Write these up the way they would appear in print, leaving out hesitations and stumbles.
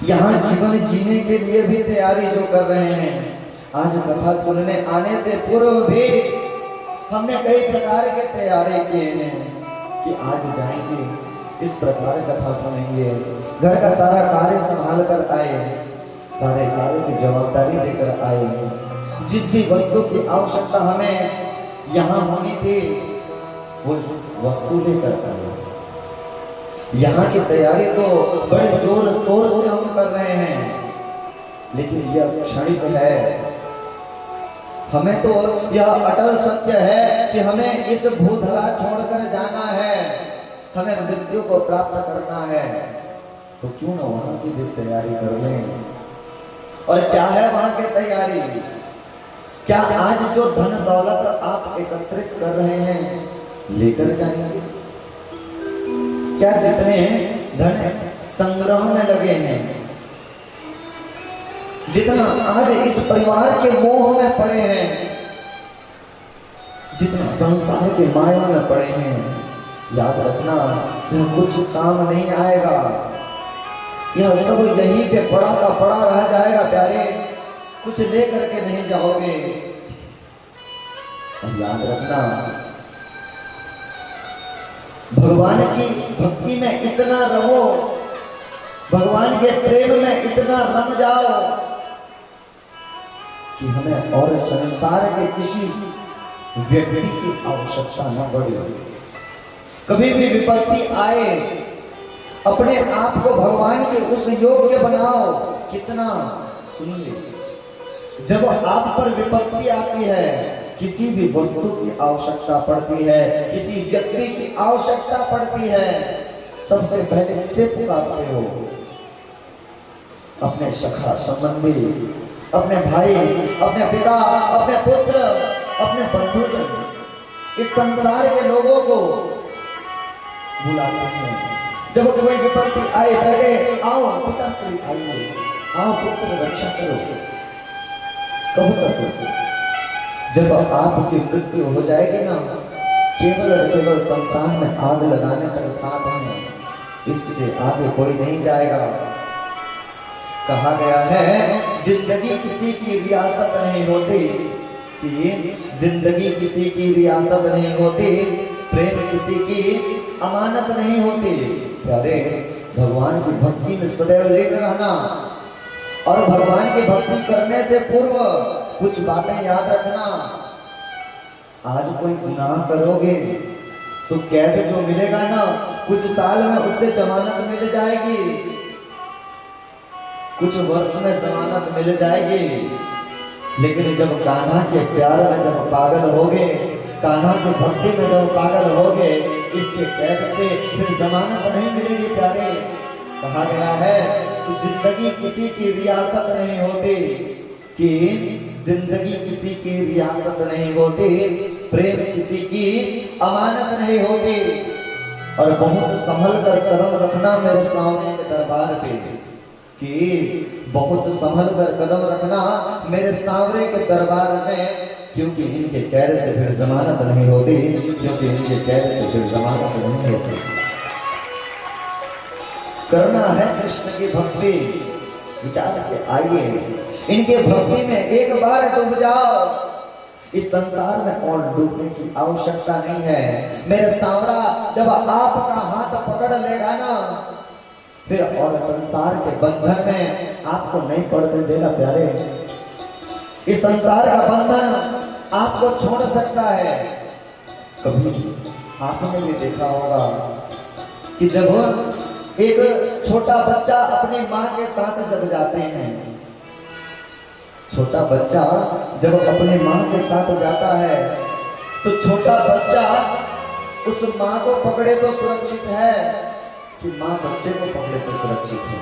यहाँ जीवन जीने के लिए भी तैयारी जो कर रहे हैं। आज कथा सुनने आने से पूर्व भी हमने कई प्रकार के तैयारी किए हैं कि आज जाएंगे, इस प्रकार कथा सुनेंगे, घर का सारा कार्य संभाल कर आए, सारे कार्य की जवाबदारी देकर आए। जिस भी वस्तु की आवश्यकता हमें यहाँ होनी थी वो वस्तु लेकर आए। यहाँ की तैयारी तो बड़े जोर शोर से हम कर रहे हैं, लेकिन यह क्षणिक है। हमें तो यह अटल सत्य है कि हमें इस भूधरा छोड़कर जाना है, हमें मृत्यु को प्राप्त करना है। तो क्यों ना वहां की भी तैयारी कर लें। और क्या है वहां की तैयारी? क्या आज जो धन दौलत आप एकत्रित कर रहे हैं लेकर जाएंगे? क्या जितने धन संग्रह में लगे हैं, जितना आज इस परिवार के मोह में पड़े हैं, जितना संसार के माया में पड़े हैं, याद रखना यह कुछ काम नहीं आएगा। यह सब यहीं पे पड़ा का पड़ा रह जाएगा प्यारे, कुछ ले करके नहीं जाओगे। और याद रखना भगवान की भक्ति में इतना रहो, भगवान के प्रेम में इतना रम जाओ कि हमें और संसार के किसी व्यक्ति की आवश्यकता न पड़े। कभी भी विपत्ति आए, अपने आप को भगवान के उस योग्य बनाओ। कितना सुनिए, जब आप पर विपत्ति आती है, किसी भी वस्तु की आवश्यकता पड़ती है, किसी व्यक्ति की आवश्यकता पड़ती है, सबसे पहले किसे पुकारते हो? अपने सखा संबंधी, अपने भाई, अपने पिता, अपने पुत्र, अपने बंधुजन, इस संसार के लोगों को बुलाते हैं। जब कोई विपत्ति आए, पहले आओ पिताश्री आइए, आओ पुत्र रक्षा करो। कब तक? जब आपकी मृत्यु हो जाएगी ना, केवल और केवल संसार में आग लगाने तक साथ हैं, इससे आगे कोई नहीं जाएगा। कहा गया है जिंदगी किसी की रियासत नहीं होती, कि जिंदगी किसी की रियासत नहीं होती, प्रेम किसी की अमानत नहीं होती। प्यारे, भगवान की भक्ति में सदैव लीन रहना, और भगवान की भक्ति करने से पूर्व कुछ बातें याद रखना। आज कोई गुनाह करोगे तो कैद जो मिलेगा ना, कुछ साल में उससे जमानत मिल जाएगी, कुछ वर्ष में जमानत मिल जाएगी। लेकिन जब कान्हा के प्यार में जब पागल होगे, कान्हा की भक्ति में जब पागल होगे, इसके कैद से फिर जमानत नहीं मिलेगी प्यारे। कहा गया है कि जिंदगी किसी की रियासत नहीं होती, कि जिंदगी किसी की रियासत नहीं होती, प्रेम किसी की अमानत नहीं होती। और बहुत संभल कर कदम रखना मेरे सामने के दरबार पे, कि बहुत संभल कर कदम रखना मेरे सावरे के दरबार में, क्योंकि इनके कैद से फिर जमानत नहीं होती, क्योंकि इनके कैद से फिर जमानत नहीं होती। करना है कृष्ण की भक्ति, विचार से आइए, इनके भक्ति में एक बार डूब जाओ, इस संसार में और डूबने की आवश्यकता नहीं है। मेरे सांवरा जब आपका हाथ पकड़ लेगा ना, फिर और संसार के बंधन में आपको नहीं पड़ने देगा प्यारे। इस संसार का बंधन आपको छोड़ सकता है। कभी आपने भी देखा होगा कि जब एक छोटा बच्चा अपनी माँ के साथ जब जाते हैं, छोटा बच्चा जब अपनी माँ के साथ जाता है, तो छोटा बच्चा उस माँ को पकड़े तो सुरक्षित है, कि माँ बच्चे को पकड़े तो सुरक्षित है।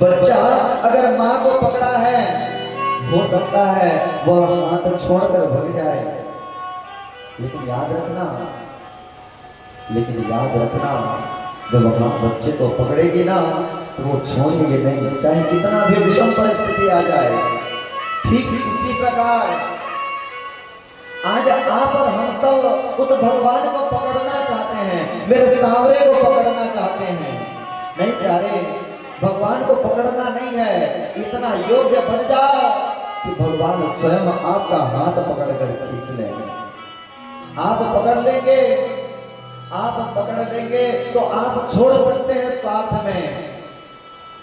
बच्चा अगर माँ को पकड़ा है, हो सकता है वह हाथ छोड़कर भाग जाए, लेकिन याद रखना जब माँ बच्चे को पकड़ेगी ना, तो वो छोड़ेंगे नहीं, चाहे कितना भी विषम परिस्थिति आ जाए। ठीक इसी प्रकार आज आप और हम सब उस भगवान को पकड़ना चाहते हैं, मेरे सांवरे को पकड़ना चाहते हैं। नहीं प्यारे, भगवान को पकड़ना नहीं है, इतना योग्य बन जाओ कि भगवान स्वयं आपका हाथ पकड़ कर खींच लें। आप पकड़ लेंगे, आप पकड़ लेंगे तो आप छोड़ सकते हैं स्वार्थ में।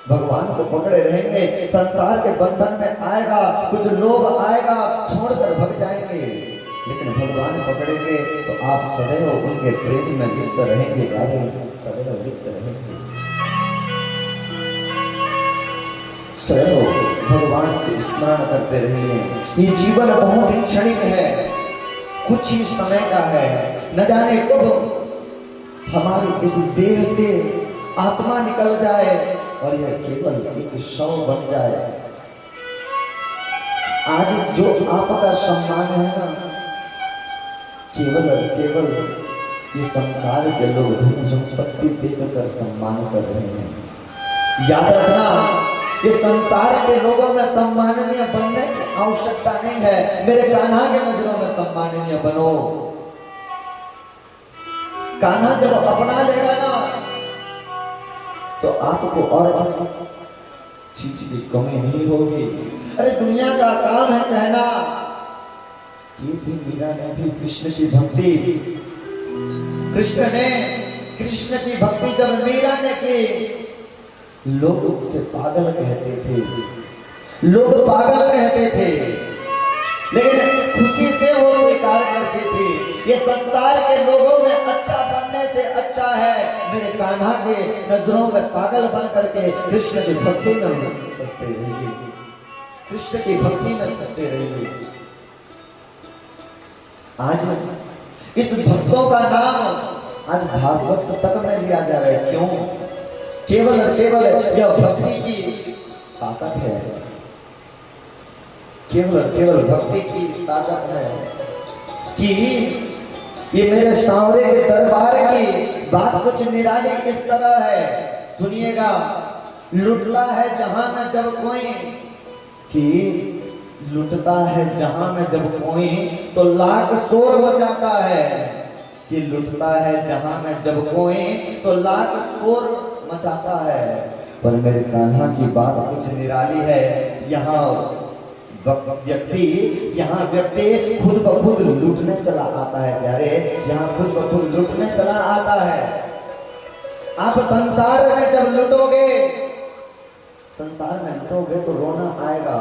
भगवान को पकड़े रहेंगे, संसार के बंधन में आएगा, कुछ लोभ आएगा, छोड़कर भग जाएंगे। लेकिन भगवान पकड़ेंगे तो आप सदैव उनके प्रेम में लिप्त रहेंगे, सदैव लिप्त रहेंगे। सदैव भगवान के स्नान करते रहिए। ये जीवन बहुत ही क्षणिक है, कुछ ही समय का है। न जाने कब हमारी इस देह से आत्मा निकल जाए और यह केवल एक शव बन जाए। आज जो आपका सम्मान है ना, केवल और केवल ये संसार के लोग धन संपत्ति देखकर सम्मान कर रहे हैं। याद रखना, ये संसार के लोगों में सम्माननीय बनने की आवश्यकता नहीं है। मेरे कान्हा के नजरों में सम्माननीय बनो। कान्हा जब अपना लेगा ना तो आपको और किसी चीज की कमी नहीं होगी। अरे दुनिया का काम है कहना, ये थी मीरा ने भी कृष्ण की भक्ति। कृष्ण की भक्ति जब मीरा ने की, लोग उसे पागल कहते थे, लोग पागल कहते थे, लेकिन खुशी से वो स्वीकार करती थी। ये संसार के लोगों में अच्छा बनने से अच्छा है मेरे कान्हा के नजरों में पागल बन करके कृष्ण की भक्ति में सस्ते रहेगी, कृष्ण की भक्ति में सस्ते रहेगी। आज इस भक्तों का नाम आज भागवत तक में लिया जा रहा है। क्यों? केवल और केवल यह भक्ति की ताकत है, केवल और केवल भक्ति की ताकत है कि ये मेरे सांवरे के दरबार की बात कुछ निराली इस तरह है। सुनिएगा, लुटता है जहां में जब कोई, कि लुटता है जहां में जब कोई तो लाख शोर मचाता है, कि लुटता है जहां में जब कोई तो लाख शोर मचाता है। पर मेरे कान्हा की बात कुछ निराली है। यहाँ व्यक्ति खुद ब खुद लूटने चला आता है। प्यारे, यहाँ खुद ब खुद लूटने चला आता है। आप संसार में जब लूटोगे, संसार में लूटोगे तो रोना आएगा।